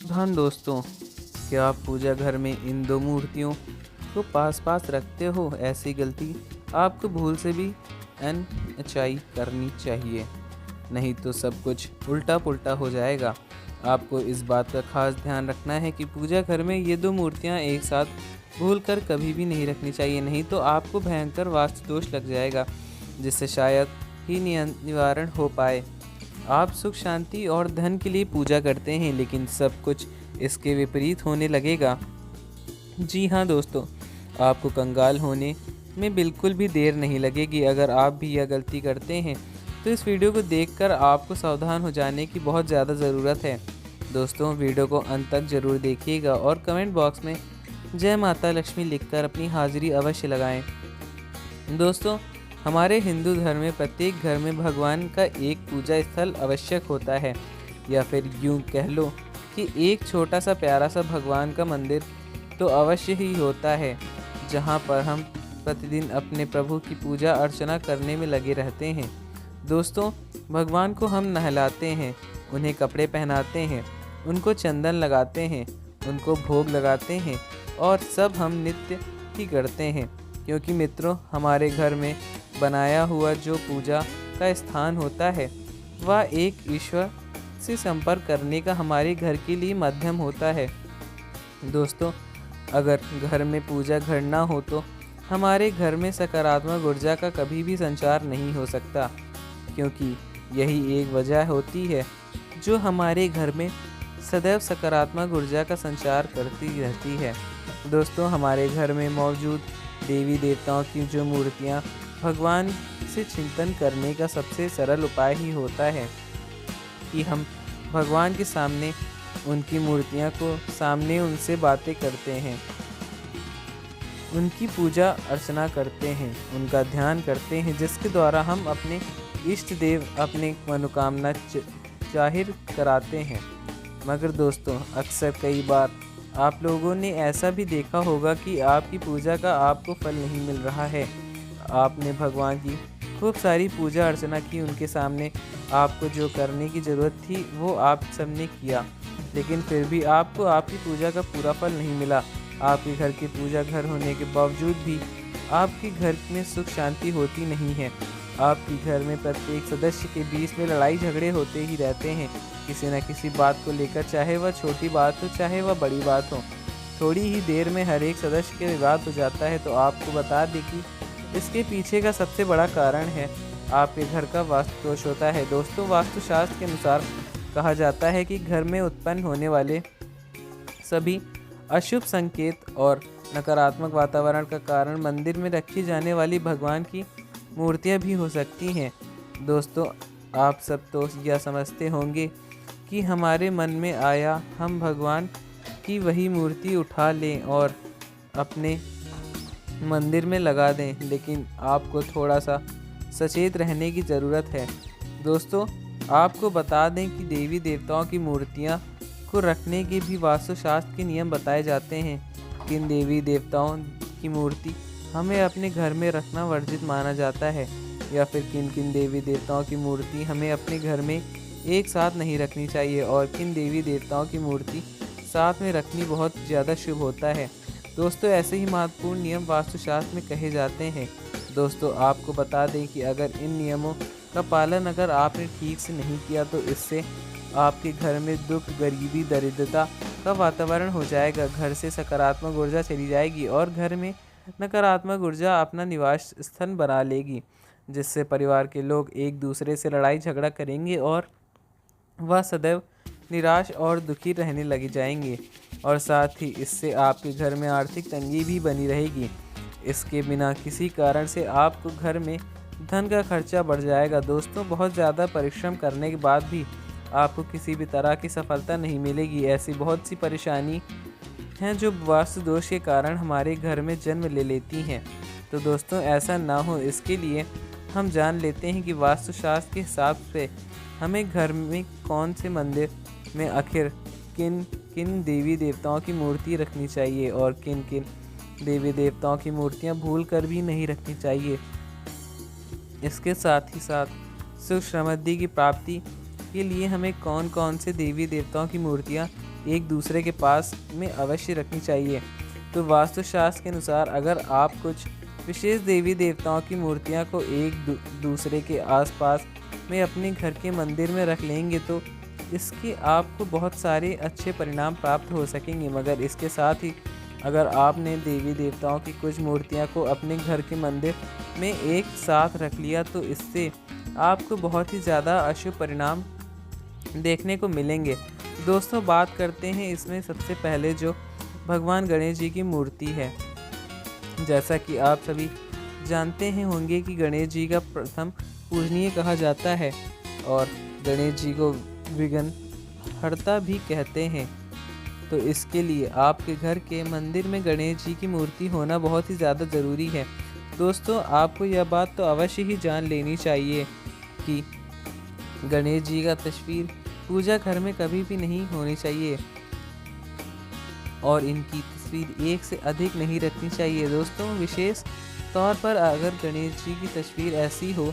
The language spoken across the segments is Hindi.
धन दोस्तों, क्या आप पूजा घर में इन दो मूर्तियों को पास पास रखते हो? ऐसी गलती आपको भूल से भी अनचाई करनी चाहिए, नहीं तो सब कुछ उल्टा पुल्टा हो जाएगा। आपको इस बात का खास ध्यान रखना है कि पूजा घर में ये दो मूर्तियां एक साथ भूल कर कभी भी नहीं रखनी चाहिए, नहीं तो आपको भयंकर वास्तु दोष लग जाएगा, जिससे शायद ही निवारण हो पाए। आप सुख शांति और धन के लिए पूजा करते हैं, लेकिन सब कुछ इसके विपरीत होने लगेगा। जी हाँ दोस्तों, आपको कंगाल होने में बिल्कुल भी देर नहीं लगेगी। अगर आप भी यह गलती करते हैं तो इस वीडियो को देखकर आपको सावधान हो जाने की बहुत ज़्यादा ज़रूरत है। दोस्तों, वीडियो को अंत तक ज़रूर देखिएगा और कमेंट बॉक्स में जय माता लक्ष्मी लिखकर अपनी हाजिरी अवश्य लगाएं। दोस्तों, हमारे हिंदू धर्म में प्रत्येक घर में भगवान का एक पूजा स्थल आवश्यक होता है, या फिर यूं कह लो कि एक छोटा सा प्यारा सा भगवान का मंदिर तो अवश्य ही होता है, जहां पर हम प्रतिदिन अपने प्रभु की पूजा अर्चना करने में लगे रहते हैं। दोस्तों, भगवान को हम नहलाते हैं, उन्हें कपड़े पहनाते हैं, उनको चंदन लगाते हैं, उनको भोग लगाते हैं और सब हम नित्य ही करते हैं, क्योंकि मित्रों, हमारे घर में बनाया हुआ जो पूजा का स्थान होता है वह एक ईश्वर से संपर्क करने का हमारे घर के लिए माध्यम होता है। दोस्तों, अगर घर में पूजा घर ना हो तो हमारे घर में सकारात्मक ऊर्जा का कभी भी संचार नहीं हो सकता, क्योंकि यही एक वजह होती है जो हमारे घर में सदैव सकारात्मक ऊर्जा का संचार करती रहती है। दोस्तों, हमारे घर में मौजूद देवी देवताओं की जो मूर्तियाँ भगवान से चिंतन करने का सबसे सरल उपाय ही होता है कि हम भगवान के सामने उनकी मूर्तियाँ को सामने उनसे बातें करते हैं, उनकी पूजा अर्चना करते हैं, उनका ध्यान करते हैं, जिसके द्वारा हम अपने इष्ट देव अपने मनोकामना जाहिर कराते हैं। मगर दोस्तों, अक्सर कई बार आप लोगों ने ऐसा भी देखा होगा कि आपकी पूजा का आपको फल नहीं मिल रहा है। आपने भगवान की खूब सारी पूजा अर्चना की, उनके सामने आपको जो करने की ज़रूरत थी वो आप सबने किया, लेकिन फिर भी आपको आपकी पूजा का पूरा फल नहीं मिला। आपके घर की पूजा घर होने के बावजूद भी आपके घर में सुख शांति होती नहीं है। आपके घर में प्रत्येक सदस्य के बीच में लड़ाई झगड़े होते ही रहते हैं, किसी न किसी बात को लेकर, चाहे वह छोटी बात हो चाहे वह बड़ी बात हो। थोड़ी ही देर में हर एक सदस्य के विवाद हो जाता है। तो आपको बता दें कि इसके पीछे का सबसे बड़ा कारण है आपके घर का वास्तु दोष होता है। दोस्तों, वास्तुशास्त्र के अनुसार कहा जाता है कि घर में उत्पन्न होने वाले सभी अशुभ संकेत और नकारात्मक वातावरण का कारण मंदिर में रखी जाने वाली भगवान की मूर्तियां भी हो सकती हैं। दोस्तों, आप सब तो यह समझते होंगे कि हमारे मन में आया हम भगवान की वही मूर्ति उठा लें और अपने मंदिर में लगा दें, लेकिन आपको थोड़ा सा सचेत रहने की ज़रूरत है। दोस्तों, आपको बता दें कि देवी देवताओं की मूर्तियां को रखने के भी वास्तुशास्त्र के नियम बताए जाते हैं। किन देवी देवताओं की मूर्ति हमें अपने घर में रखना वर्जित माना जाता है, या फिर किन किन देवी देवताओं की मूर्ति हमें अपने घर में एक साथ नहीं रखनी चाहिए, और किन देवी देवताओं की मूर्ति साथ में रखनी बहुत ज़्यादा शुभ होता है। दोस्तों, ऐसे ही महत्वपूर्ण नियम वास्तुशास्त्र में कहे जाते हैं। दोस्तों, आपको बता दें कि अगर इन नियमों का पालन अगर आपने ठीक से नहीं किया तो इससे आपके घर में दुख, गरीबी, दरिद्रता का वातावरण हो जाएगा। घर से सकारात्मक ऊर्जा चली जाएगी और घर में नकारात्मक ऊर्जा अपना निवास स्थान बना लेगी, जिससे परिवार के लोग एक दूसरे से लड़ाई झगड़ा करेंगे और वह सदैव निराश और दुखी रहने लग जाएंगे, और साथ ही इससे आपके घर में आर्थिक तंगी भी बनी रहेगी। इसके बिना किसी कारण से आपको घर में धन का खर्चा बढ़ जाएगा। दोस्तों, बहुत ज़्यादा परिश्रम करने के बाद भी आपको किसी भी तरह की सफलता नहीं मिलेगी। ऐसी बहुत सी परेशानी हैं जो वास्तु दोष के कारण हमारे घर में जन्म ले लेती हैं। तो दोस्तों, ऐसा ना हो इसके लिए हम जान लेते हैं कि वास्तुशास्त्र के हिसाब से हमें घर में कौन से मंदिर में आखिर किन किन देवी देवताओं की मूर्ति रखनी चाहिए और किन किन देवी देवताओं की मूर्तियां भूल कर भी नहीं रखनी चाहिए। इसके साथ ही साथ सुख समृद्धि की प्राप्ति के लिए हमें कौन कौन से देवी देवताओं की मूर्तियां एक दूसरे के पास में अवश्य रखनी चाहिए। तो वास्तुशास्त्र के अनुसार अगर आप कुछ विशेष देवी देवताओं की मूर्तियां को एक दूसरे के आसपास में अपने घर के मंदिर में रख लेंगे तो इसके आपको बहुत सारे अच्छे परिणाम प्राप्त हो सकेंगे। मगर इसके साथ ही अगर आपने देवी देवताओं की कुछ मूर्तियां को अपने घर के मंदिर में एक साथ रख लिया तो इससे आपको बहुत ही ज़्यादा अशुभ परिणाम देखने को मिलेंगे। दोस्तों, बात करते हैं इसमें सबसे पहले जो भगवान गणेश जी की मूर्ति है। जैसा कि आप सभी जानते हैं होंगे कि गणेश जी का प्रथम पूजनीय कहा जाता है और गणेश जी को विघ्न हरता भी कहते हैं। तो इसके लिए आपके घर के मंदिर में गणेश जी की मूर्ति होना बहुत ही ज़्यादा ज़रूरी है। दोस्तों, आपको यह बात तो अवश्य ही जान लेनी चाहिए कि गणेश जी का तस्वीर पूजा घर में कभी भी नहीं होनी चाहिए और इनकी तस्वीर एक से अधिक नहीं रखनी चाहिए। दोस्तों, विशेष तौर पर अगर गणेश जी की तस्वीर ऐसी हो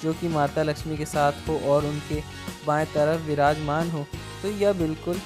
जो कि माता लक्ष्मी के साथ हो और उनके बाएं तरफ विराजमान हो तो यह बिल्कुल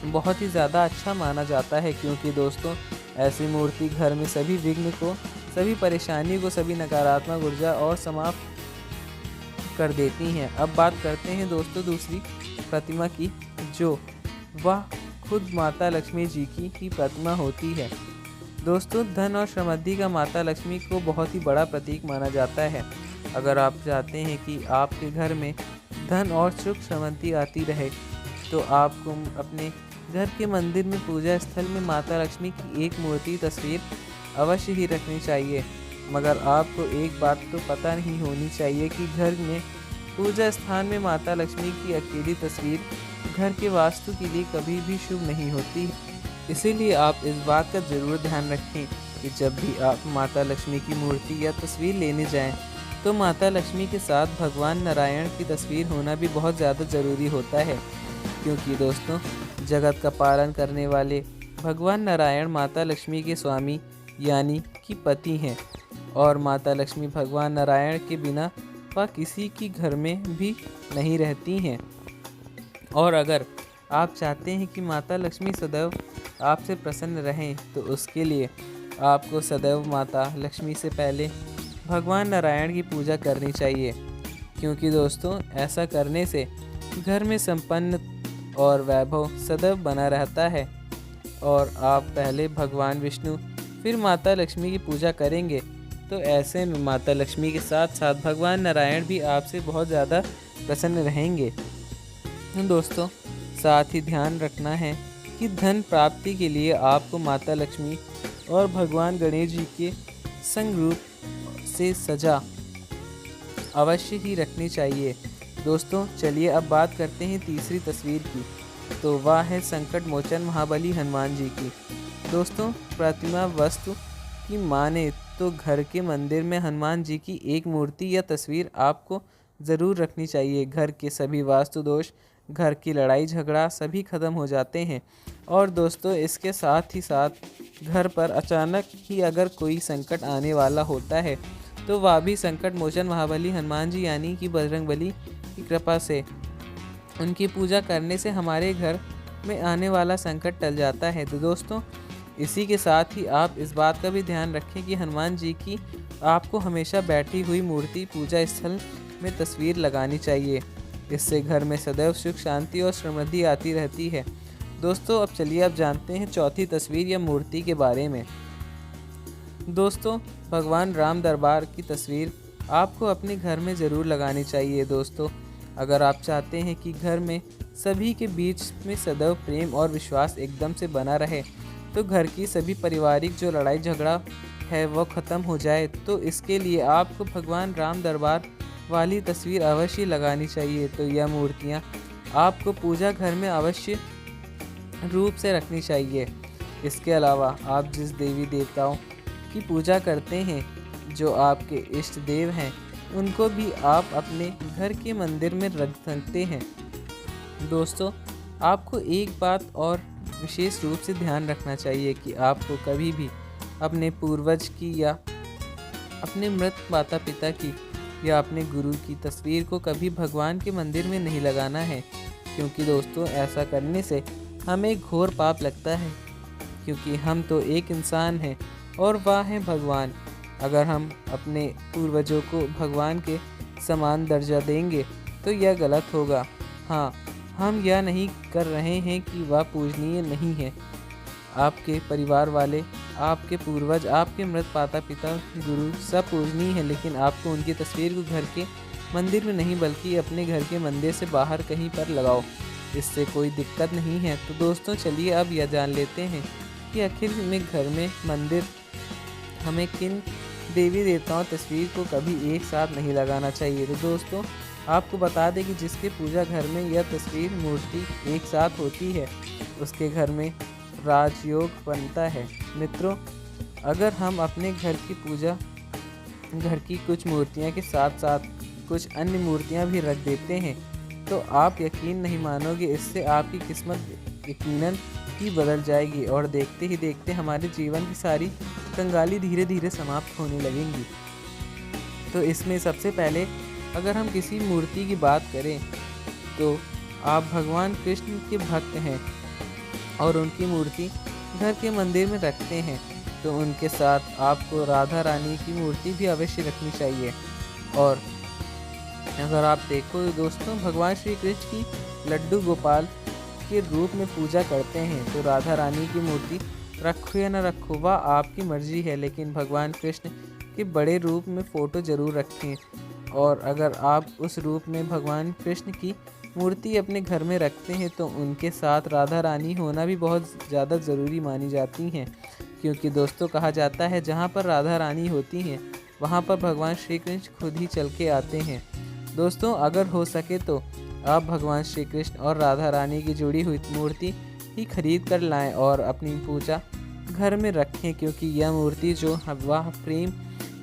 बहुत ही ज़्यादा अच्छा माना जाता है, क्योंकि दोस्तों ऐसी मूर्ति घर में सभी विघ्न को, सभी परेशानी को, सभी नकारात्मक ऊर्जा और समाप्त कर देती हैं। अब बात करते हैं दोस्तों दूसरी प्रतिमा की, जो वह खुद माता लक्ष्मी जी की ही प्रतिमा होती है। दोस्तों, धन और समृद्धि का माता लक्ष्मी को बहुत ही बड़ा प्रतीक माना जाता है। अगर आप चाहते हैं कि आपके घर में धन और सुख समृद्धि आती रहे तो आपको अपने घर के मंदिर में पूजा स्थल में माता लक्ष्मी की एक मूर्ति तस्वीर अवश्य ही रखनी चाहिए। मगर आपको एक बात तो पता नहीं होनी चाहिए कि घर में पूजा स्थान में माता लक्ष्मी की अकेली तस्वीर घर के वास्तु के लिए कभी भी शुभ नहीं होती। इसीलिए आप इस बात का ज़रूर ध्यान रखें कि जब भी आप माता लक्ष्मी की मूर्ति या तस्वीर लेने जाएं तो माता लक्ष्मी के साथ भगवान नारायण की तस्वीर होना भी बहुत ज़्यादा ज़रूरी होता है, क्योंकि दोस्तों जगत का पालन करने वाले भगवान नारायण माता लक्ष्मी के स्वामी यानी कि पति हैं और माता लक्ष्मी भगवान नारायण के बिना वह किसी की घर में भी नहीं रहती हैं। और अगर आप चाहते हैं कि माता लक्ष्मी सदैव आपसे प्रसन्न रहें तो उसके लिए आपको सदैव माता लक्ष्मी से पहले भगवान नारायण की पूजा करनी चाहिए, क्योंकि दोस्तों ऐसा करने से घर में संपन्न और वैभव सदैव बना रहता है। और आप पहले भगवान विष्णु फिर माता लक्ष्मी की पूजा करेंगे तो ऐसे में माता लक्ष्मी के साथ साथ भगवान नारायण भी आपसे बहुत ज़्यादा प्रसन्न रहेंगे। दोस्तों, साथ ही ध्यान रखना है कि धन प्राप्ति के लिए आपको माता लक्ष्मी और भगवान गणेश जी के संग रूप से सजा अवश्य ही रखनी चाहिए। दोस्तों, चलिए अब बात करते हैं तीसरी तस्वीर की, तो वह है संकट मोचन महाबली हनुमान जी की। दोस्तों, प्रतिमा वस्तु की माने तो घर के मंदिर में हनुमान जी की एक मूर्ति या तस्वीर आपको ज़रूर रखनी चाहिए। घर के सभी वास्तु दोष, घर की लड़ाई झगड़ा सभी खत्म हो जाते हैं। और दोस्तों, इसके साथ ही साथ घर पर अचानक ही अगर कोई संकट आने वाला होता है तो वह भी संकट मोचन महाबली हनुमान जी यानी कि बजरंगबली की कृपा से, उनकी पूजा करने से हमारे घर में आने वाला संकट टल जाता है। तो दोस्तों, इसी के साथ ही आप इस बात का भी ध्यान रखें कि हनुमान जी की आपको हमेशा बैठी हुई मूर्ति पूजा स्थल में तस्वीर लगानी चाहिए। इससे घर में सदैव सुख शांति और समृद्धि आती रहती है। दोस्तों, अब चलिए आप जानते हैं चौथी तस्वीर या मूर्ति के बारे में। दोस्तों, भगवान राम दरबार की तस्वीर आपको अपने घर में ज़रूर लगानी चाहिए। दोस्तों, अगर आप चाहते हैं कि घर में सभी के बीच में सदैव प्रेम और विश्वास एकदम से बना रहे तो घर की सभी पारिवारिक जो लड़ाई झगड़ा है वो ख़त्म हो जाए, तो इसके लिए आपको भगवान राम दरबार वाली तस्वीर अवश्य लगानी चाहिए। तो यह मूर्तियाँ आपको पूजा घर में अवश्य रूप से रखनी चाहिए। इसके अलावा आप जिस देवी देवताओं की पूजा करते हैं, जो आपके इष्ट देव हैं, उनको भी आप अपने घर के मंदिर में रख सकते हैं। दोस्तों, आपको एक बात और विशेष रूप से ध्यान रखना चाहिए कि आपको कभी भी अपने पूर्वज की या अपने मृत माता पिता की या अपने गुरु की तस्वीर को कभी भगवान के मंदिर में नहीं लगाना है, क्योंकि दोस्तों ऐसा करने से हमें घोर पाप लगता है, क्योंकि हम तो एक इंसान हैं और वह है भगवान। अगर हम अपने पूर्वजों को भगवान के समान दर्जा देंगे तो यह गलत होगा। हाँ, हम यह नहीं कर रहे हैं कि वह पूजनीय नहीं है। आपके परिवार वाले, आपके पूर्वज, आपके मृत माता पिता, गुरु सब पूजनीय हैं, लेकिन आपको उनकी तस्वीर को घर के मंदिर में नहीं बल्कि अपने घर के मंदिर से बाहर कहीं पर लगाओ। इससे कोई दिक्कत नहीं है। तो दोस्तों चलिए अब यह जान लेते हैं कि आखिर में घर में मंदिर हमें किन देवी देवताओं तस्वीर को कभी एक साथ नहीं लगाना चाहिए। तो दोस्तों आपको बता दें कि जिसके पूजा घर में यह तस्वीर मूर्ति एक साथ होती है उसके घर में राजयोग बनता है। मित्रों, अगर हम अपने घर की पूजा घर की कुछ मूर्तियां के साथ साथ कुछ अन्य मूर्तियां भी रख देते हैं तो आप यकीन नहीं मानोगे, इससे आपकी किस्मत यकीनन ही बदल जाएगी और देखते ही देखते हमारे जीवन की सारी कंगाली धीरे धीरे समाप्त होने लगेंगी। तो इसमें सबसे पहले अगर हम किसी मूर्ति की बात करें तो आप भगवान कृष्ण के भक्त हैं और उनकी मूर्ति घर के मंदिर में रखते हैं तो उनके साथ आपको राधा रानी की मूर्ति भी अवश्य रखनी चाहिए। और अगर आप देखो दोस्तों, भगवान श्री कृष्ण की लड्डू गोपाल के रूप में पूजा करते हैं तो राधा रानी की मूर्ति रखो या न रखो वह आपकी मर्जी है, लेकिन भगवान कृष्ण के बड़े रूप में फ़ोटो ज़रूर रखें। और अगर आप उस रूप में भगवान कृष्ण की मूर्ति अपने घर में रखते हैं तो उनके साथ राधा रानी होना भी बहुत ज़्यादा ज़रूरी मानी जाती हैं, क्योंकि दोस्तों कहा जाता है जहाँ पर राधा रानी होती हैं वहाँ पर भगवान श्री कृष्ण खुद ही चल के आते हैं। दोस्तों अगर हो सके तो आप भगवान श्री कृष्ण और राधा रानी की जुड़ी हुई मूर्ति ही खरीद कर लाएं और अपनी पूजा घर में रखें, क्योंकि यह मूर्ति जो वह प्रेम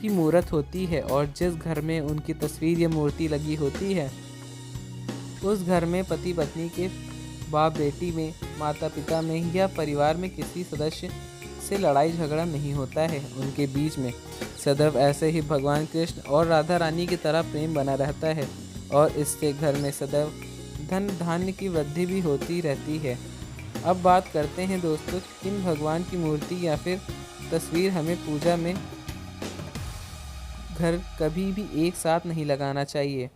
की मूर्त होती है और जिस घर में उनकी तस्वीर या मूर्ति लगी होती है उस घर में पति पत्नी के, बाप बेटी में, माता पिता में या परिवार में किसी सदस्य से लड़ाई झगड़ा नहीं होता है। उनके बीच में सदैव ऐसे ही भगवान कृष्ण और राधा रानी की तरह प्रेम बना रहता है और इससे घर में सदैव धन धान्य की वृद्धि भी होती रहती है। अब बात करते हैं दोस्तों किन भगवान की मूर्ति या फिर तस्वीर हमें पूजा में घर कभी भी एक साथ नहीं लगाना चाहिए।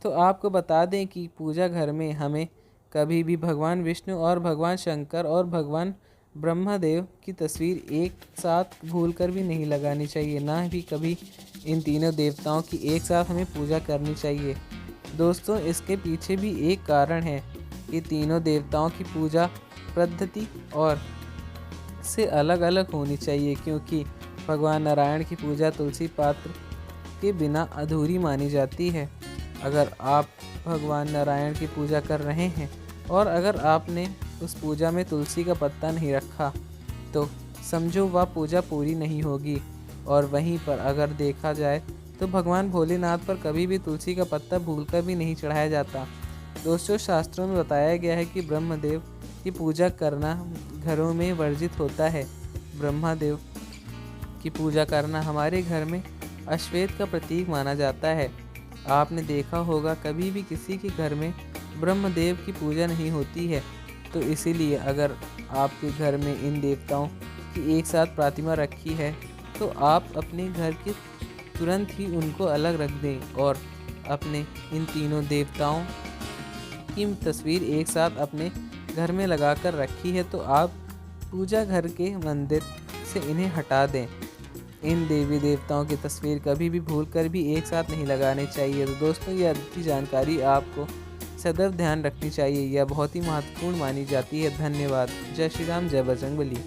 तो आपको बता दें कि पूजा घर में हमें कभी भी भगवान विष्णु और भगवान शंकर और भगवान ब्रह्मदेव की तस्वीर एक साथ भूलकर भी नहीं लगानी चाहिए, ना भी कभी इन तीनों देवताओं की एक साथ हमें पूजा करनी चाहिए। दोस्तों इसके पीछे भी एक कारण है कि तीनों देवताओं की पूजा पद्धति और से अलग अलग होनी चाहिए, क्योंकि भगवान नारायण की पूजा तुलसी पात्र के बिना अधूरी मानी जाती है। अगर आप भगवान नारायण की पूजा कर रहे हैं और अगर आपने उस पूजा में तुलसी का पत्ता नहीं रखा तो समझो वह पूजा पूरी नहीं होगी। और वहीं पर अगर देखा जाए तो भगवान भोलेनाथ पर कभी भी तुलसी का पत्ता भूलकर भी नहीं चढ़ाया जाता। दोस्तों शास्त्रों में बताया गया है कि ब्रह्मदेव की पूजा करना घरों में वर्जित होता है। ब्रह्मदेव की पूजा करना हमारे घर में अश्वेत का प्रतीक माना जाता है। आपने देखा होगा कभी भी किसी के घर में ब्रह्मदेव की पूजा नहीं होती है, तो इसीलिए अगर आपके घर में इन देवताओं की एक साथ प्रतिमा रखी है तो आप अपने घर के तुरंत ही उनको अलग रख दें और अपने इन तीनों देवताओं की तस्वीर एक साथ अपने घर में लगाकर रखी है तो आप पूजा घर के मंदिर से इन्हें हटा दें। इन देवी देवताओं की तस्वीर कभी भी भूलकर भी एक साथ नहीं लगानी चाहिए। तो दोस्तों यह अच्छी जानकारी आपको सदैव ध्यान रखनी चाहिए, यह बहुत ही महत्वपूर्ण मानी जाती है। धन्यवाद। जय श्री राम, जय बजरंगबली।